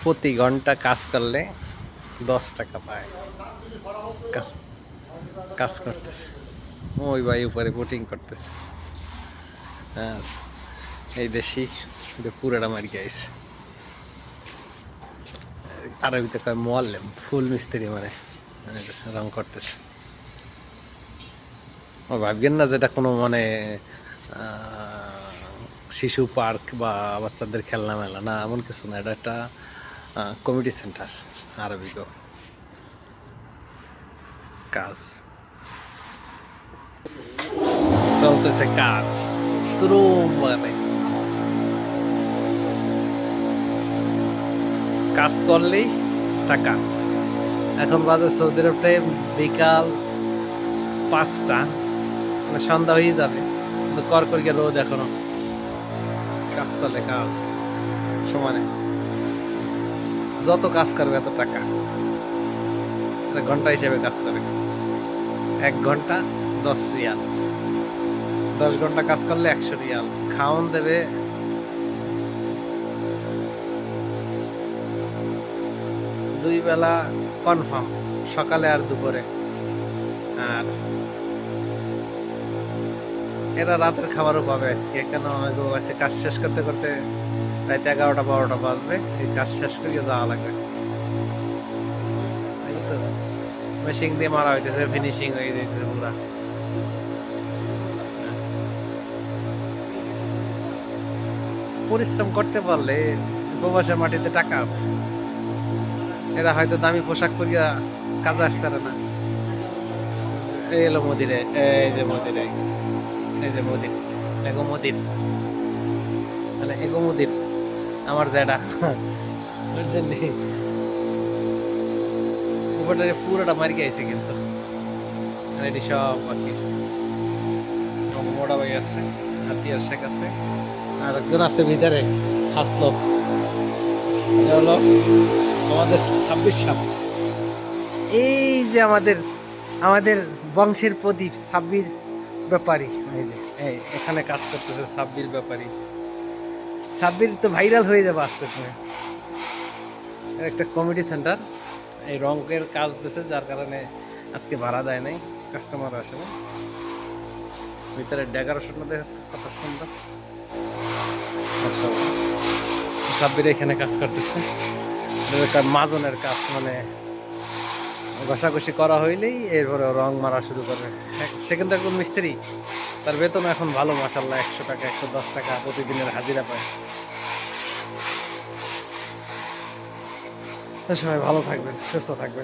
প্রতি ঘন্টা কাজ করলে 10 টাকা পায়। কাজ কাজ করতেছে, ওই ভাই উপরে বোটিং করতেছে। হ্যাঁ, এই দেশি পুরাটা মারি গাইছে। আরবিতে কয় মোয়াল্লেম, ফুল মিস্ত্রি মানে রং করতেছে। ও ভাববেন না যেটা কোনো মানে শিশু পার্ক বা বাচ্চাদের খেলনা মেলা, না এমন কিছু না, এটা একটা কমিউনিটি সেন্টার। আরবিগো কাজ চলতেছে, কাজ তুরুম মানে কাজ করলেই টাকা। এখন বাজে সৌদি আরব টাইম বিকাল 5টা, মানে সন্ধ্যা হয়ে যাবে, কিন্তু কড়কড়িয়ে রোদ এখনো, কাজ চলে, কাজ সমানে। যত কাজ করবে এত টাকা, এটা ঘন্টা হিসেবে কাজ করে। 1 ঘন্টা 10 রিয়াল, 10 ঘন্টা কাজ করলে 100 রিয়াল। খাওয়ান দেবে 2 বেলা কনফার্ম, সকালে আর দুপুরে। আর এরা রাতের খাবারও পাবে আজকে, কেন আজকে কাজ শেষ করতে করতে রাত 11টা 12টা বাজবে। এই কাজ শেষ করিয়ে যাওয়া লাগবে। মেশিন দিয়ে মারা হইতেছে, ফিনিশিং হয়ে যেতেছে পুরা। পরিশ্রম করতে পারলে প্রবাসের মাটিতে টাকা আছে। এরা হয়তো দামি পোশাক পরিয়া কাজে আসতে পারে না। এই এলো মদিরে, এই যে মদিরে, এই যে মদির, এগো মদির, মানে এগো মদির আমার যেটা বুঝছেন, উপরটা পুরোটা মারি গেছে কিন্তু। এটি সব বাকি মোটা ভাই আছে, হাতিয়ার শেখ আছে, আর একজন আছে ভিতরে হাসলো। এটা হলো আমাদের 26 সাল। এই যে আমাদের আমাদের বংশের প্রদীপ সাব্বির ব্যাপারী, এই যে এখানে কাজ করতেছে সাব্বির ব্যাপারী। সাব্বির তো ভাইরাল হয়ে যাবে আজকে তুমি। একটা কমিউনিটি সেন্টার, এই রঙের কাজ দিতেছে, যার কারণে আজকে ভাড়া দেয় নাই, কাস্টমার আসে না। ভিতরে ডেকোরেশনটা দেখে কত সুন্দর। সাব্বির এখানে কাজ করতেছে, মাজনের কাজ, মানে ঘষাঘষি করা হইলেই এরপরে রং মারা শুরু করবে। সে কিন্তু একজন মিস্ত্রি, তার বেতন এখন ভালো, মাসাল্লাহ 100 টাকা 110 টাকা প্রতিদিনের হাজিরা পায়। সবাই ভালো থাকবেন, সুস্থ থাকবেন।